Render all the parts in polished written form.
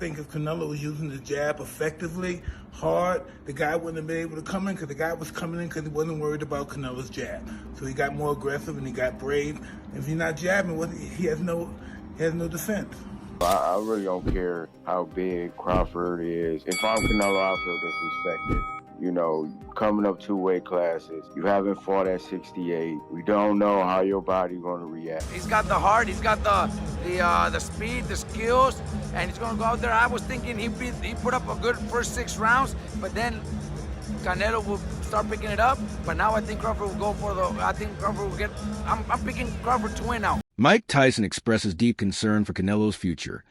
think if Canelo was using the jab effectively, hard, the guy wouldn't have been able to come in because the guy was coming in because he wasn't worried about Canelo's jab. So he got more aggressive and he got brave. If you're not jabbing, he has no defense. I really don't care how big Crawford is. If I'm Canelo, I feel disrespected. You know, coming up 2 weight classes, you haven't fought at 68. We don't know how your body's going to react. He's got the heart, he's got the speed, the skills, and he's going to go out there. I was thinking he put up a good first 6 rounds, but then Canelo will start picking it up. But now I think Crawford will go for Crawford will get. I'm picking Crawford to win now. Mike Tyson expresses deep concern for Canelo's future,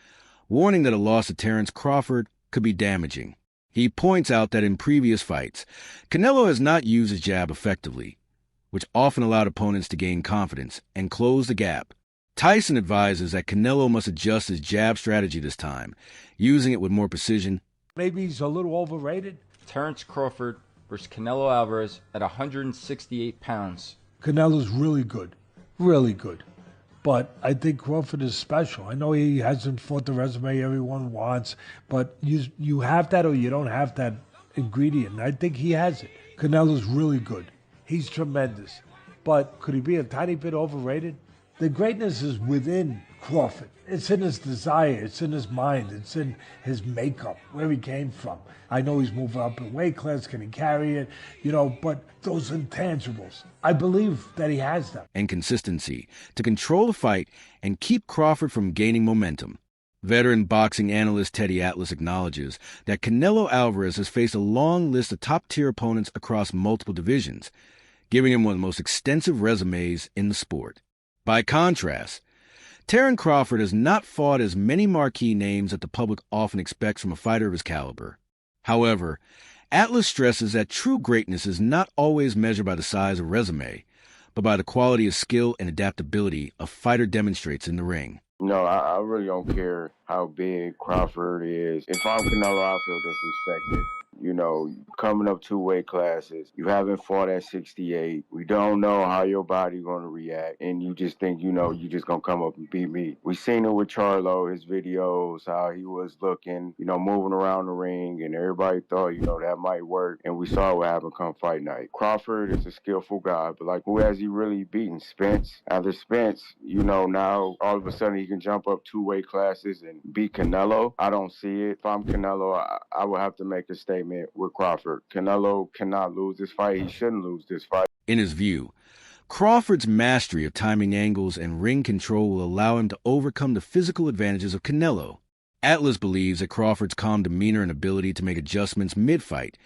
warning that a loss to Terence Crawford could be damaging. He points out that in previous fights, Canelo has not used his jab effectively, which often allowed opponents to gain confidence and close the gap. Tyson advises that Canelo must adjust his jab strategy this time, using it with more precision. Maybe he's a little overrated. Terence Crawford versus Canelo Alvarez at 168 pounds. Canelo's really good, really good. But I think Crawford is special. I know he hasn't fought the resume everyone wants, but you have that or you don't have that ingredient. And I think he has it. Canelo's really good. He's tremendous. But could he be a tiny bit overrated? The greatness is within Crawford. It's in his desire. It's in his mind. It's in his makeup, where he came from. I know he's moving up in weight class. Can he carry it? But those intangibles, I believe that he has them. And consistency to control the fight and keep Crawford from gaining momentum. Veteran boxing analyst Teddy Atlas acknowledges that Canelo Alvarez has faced a long list of top-tier opponents across multiple divisions, giving him one of the most extensive resumes in the sport. By contrast, Terence Crawford has not fought as many marquee names that the public often expects from a fighter of his caliber. However, Atlas stresses that true greatness is not always measured by the size of resume, but by the quality of skill and adaptability a fighter demonstrates in the ring. No, I really don't care how big Crawford is. If I'm Canelo, I feel disrespected. You know, coming up 2 weight classes, you haven't fought at 68. We don't know how your body's going to react. And you just think, you just going to come up and beat me. We seen it with Charlo, his videos, how he was looking, moving around the ring. And everybody thought, that might work. And we saw what happened come fight night. Crawford is a skillful guy. But, who has he really beaten? Spence. After Spence, now all of a sudden he can jump up 2 weight classes and beat Canelo. I don't see it. If I'm Canelo, I would have to make a statement with Crawford. Canelo cannot lose this fight. He shouldn't lose this fight. In his view, Crawford's mastery of timing angles and ring control will allow him to overcome the physical advantages of Canelo. Atlas believes that Crawford's calm demeanor and ability to make adjustments mid-fight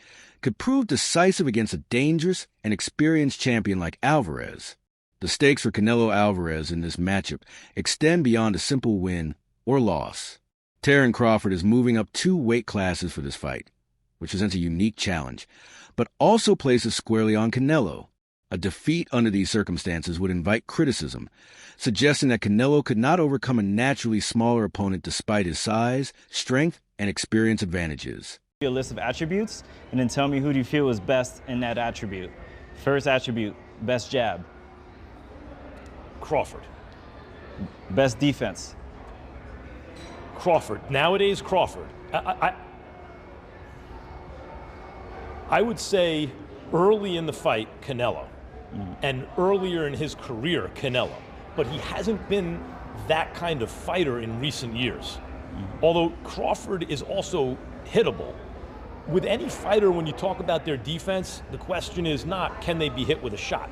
could prove decisive against a dangerous and experienced champion like Alvarez. The stakes for Canelo Alvarez in this matchup extend beyond a simple win or loss. Terence Crawford is moving up 2 weight classes for this fight, which presents a unique challenge, but also places squarely on Canelo. A defeat under these circumstances would invite criticism, suggesting that Canelo could not overcome a naturally smaller opponent despite his size, strength, and experience advantages. A list of attributes, and then tell me who do you feel is best in that attribute. First attribute, best jab. Crawford. Best defense. Crawford. Nowadays, Crawford. I would say early in the fight, Canelo, and earlier in his career, Canelo. But he hasn't been that kind of fighter in recent years. Although Crawford is also hittable. With any fighter, when you talk about their defense, the question is not, can they be hit with a shot?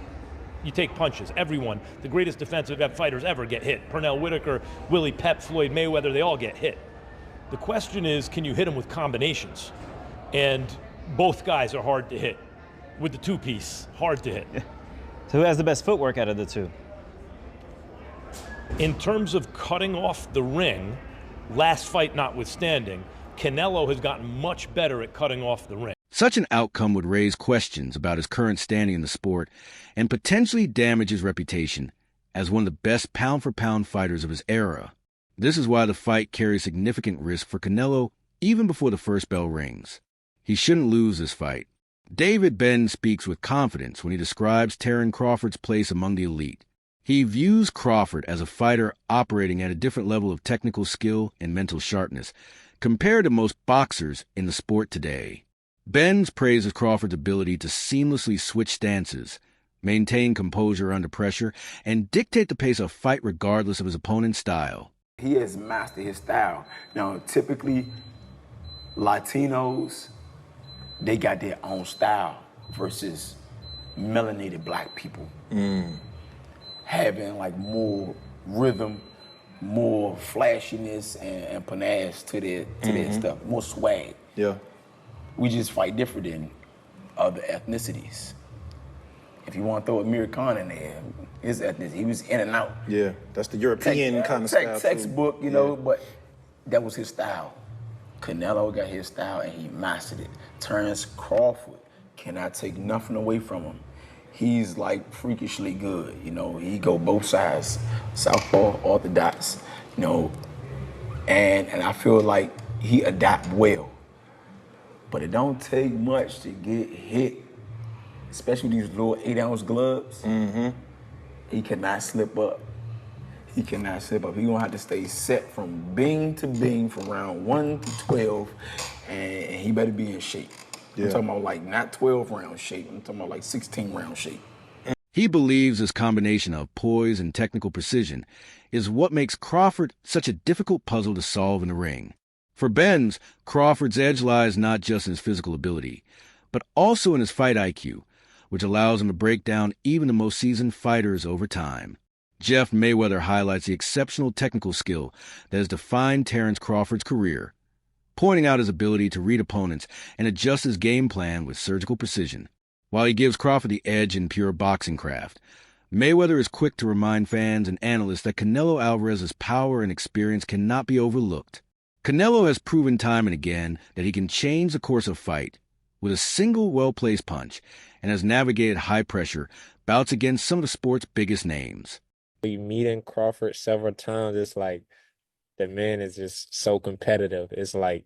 You take punches. Everyone, the greatest defensive fighters ever get hit. Pernell Whitaker, Willie Pep, Floyd Mayweather, they all get hit. The question is, can you hit them with combinations? And both guys are hard to hit. With the 2-piece, hard to hit. So who has the best footwork out of the 2? In terms of cutting off the ring, last fight notwithstanding, Canelo has gotten much better at cutting off the ring. Such an outcome would raise questions about his current standing in the sport and potentially damage his reputation as one of the best pound-for-pound fighters of his era. This is why the fight carries significant risk for Canelo even before the first bell rings. He shouldn't lose this fight. David Ben speaks with confidence when he describes Terence Crawford's place among the elite. He views Crawford as a fighter operating at a different level of technical skill and mental sharpness, compared to most boxers in the sport today. Benz praises Crawford's ability to seamlessly switch stances, maintain composure under pressure, and dictate the pace of a fight regardless of his opponent's style. He has mastered his style. Now, typically, Latinos, they got their own style versus melanated black people. Having like more rhythm, more flashiness and panache to their stuff, more swag. Yeah. We just fight different than other ethnicities. If you want to throw Amir Khan in there, his ethnicity, he was in and out. Yeah, that's the European kind of style. Textbook, you know, but that was his style. Canelo got his style and he mastered it. Terence Crawford cannot take nothing away from him. He's like freakishly good, you know. He go both sides, southpaw, orthodox, you know, and I feel like he adapt well. But it don't take much to get hit, especially these little 8-ounce gloves. He cannot slip up. He cannot slip up. He gonna have to stay set from bing to bing from round 1 to 12, and he better be in shape. I'm talking about like not 12-round shape. I'm talking about like 16-round shape. He believes this combination of poise and technical precision is what makes Crawford such a difficult puzzle to solve in the ring. For Benz, Crawford's edge lies not just in his physical ability, but also in his fight IQ, which allows him to break down even the most seasoned fighters over time. Jeff Mayweather highlights the exceptional technical skill that has defined Terence Crawford's career, pointing out his ability to read opponents and adjust his game plan with surgical precision. While he gives Crawford the edge in pure boxing craft, Mayweather is quick to remind fans and analysts that Canelo Alvarez's power and experience cannot be overlooked. Canelo has proven time and again that he can change the course of fight with a single well-placed punch and has navigated high-pressure bouts against some of the sport's biggest names. We meeting Crawford several times. It's like the man is just so competitive. It's like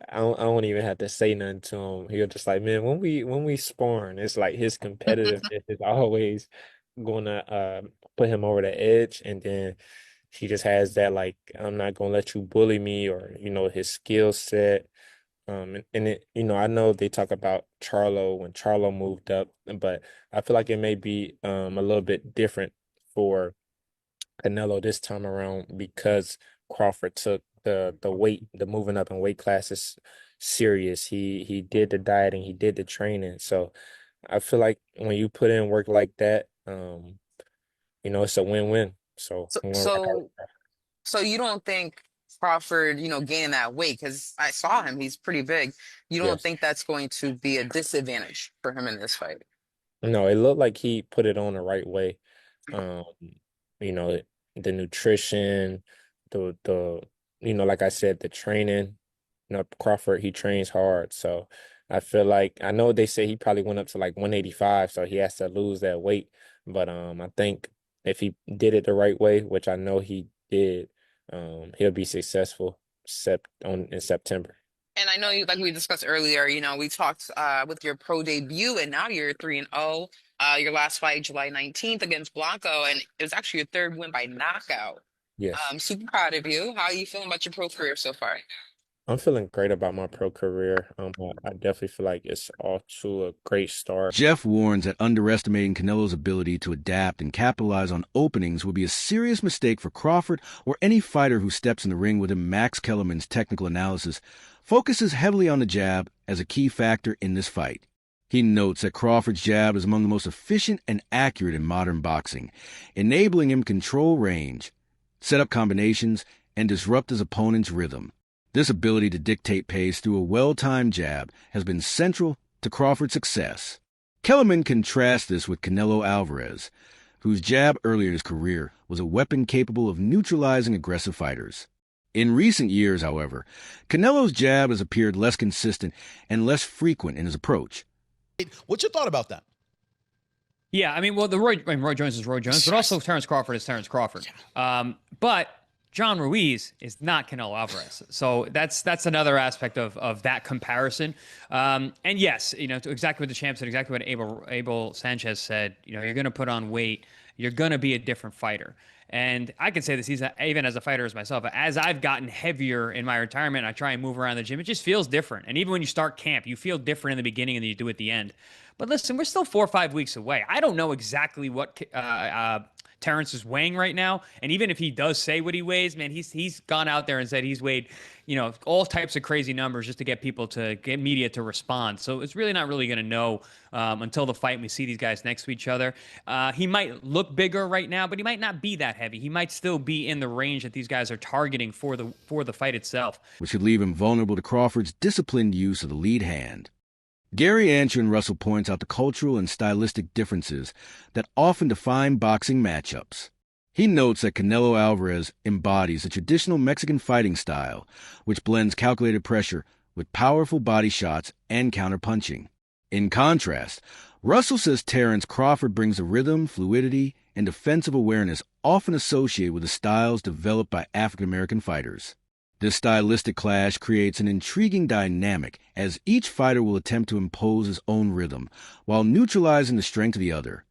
I don't even have to say nothing to him. He'll just like, man, when we sparring, it's like his competitiveness is always gonna put him over the edge, and then he just has that like, I'm not gonna let you bully me, or you know, his skill set. And it, you know, I know they talk about Charlo when Charlo moved up, but I feel like it may be a little bit different for Canelo this time around because Crawford took the moving up in weight classes serious. He did the dieting, he did the training. So I feel like when you put in work like that, you know, it's a win-win. So you don't think Crawford, you know, gaining that weight, because I saw him, he's pretty big. You don't think that's going to be a disadvantage for him in this fight? No, it looked like he put it on the right way. You know, the nutrition, the you know, like I said, the training. You know, Crawford, he trains hard. So I feel like, I know they say he probably went up to like 185, so he has to lose that weight. But I think if he did it the right way, which I know he did, he'll be successful in September. And I know you, like we discussed earlier, you know, we talked with your pro debut, and now you're 3-0. Your last fight, July 19th against Blanco, and it was actually your third win by knockout. Yes. I'm super proud of you. How are you feeling about your pro career so far? I'm feeling great about my pro career. I definitely feel like it's off to a great start. Jeff warns that underestimating Canelo's ability to adapt and capitalize on openings would be a serious mistake for Crawford or any fighter who steps in the ring with him. Max Kellerman's technical analysis focuses heavily on the jab as a key factor in this fight. He notes that Crawford's jab is among the most efficient and accurate in modern boxing, enabling him to control range, set up combinations, and disrupt his opponent's rhythm. This ability to dictate pace through a well-timed jab has been central to Crawford's success. Kellerman contrasts this with Canelo Alvarez, whose jab earlier in his career was a weapon capable of neutralizing aggressive fighters. In recent years, however, Canelo's jab has appeared less consistent and less frequent in his approach. What's your thought about that? Yeah, I mean, well, Roy Jones is Roy Jones, but also Terence Crawford is Terence Crawford. But John Ruiz is not Canelo Alvarez. So that's another aspect of that comparison. And yes, you know, exactly what the champ said, exactly what Abel Sanchez said, you know, you're going to put on weight, you're going to be a different fighter. And I can say this even as a fighter as myself. As I've gotten heavier in my retirement, I try and move around the gym. It just feels different. And even when you start camp, you feel different in the beginning than you do at the end. But listen, we're still 4 or 5 weeks away. I don't know exactly what Terence is weighing right now. And even if he does say what he weighs, man, he's gone out there and said he's weighed, all types of crazy numbers just to get media to respond. So it's really not really going to know until the fight and we see these guys next to each other. He might look bigger right now, but he might not be that heavy. He might still be in the range that these guys are targeting for the fight itself. Which should leave him vulnerable to Crawford's disciplined use of the lead hand. Gary Ansher Russell points out the cultural and stylistic differences that often define boxing matchups. He notes that Canelo Alvarez embodies a traditional Mexican fighting style, which blends calculated pressure with powerful body shots and counterpunching. In contrast, Russell says Terence Crawford brings a rhythm, fluidity, and defensive awareness often associated with the styles developed by African-American fighters. This stylistic clash creates an intriguing dynamic as each fighter will attempt to impose his own rhythm while neutralizing the strength of the other.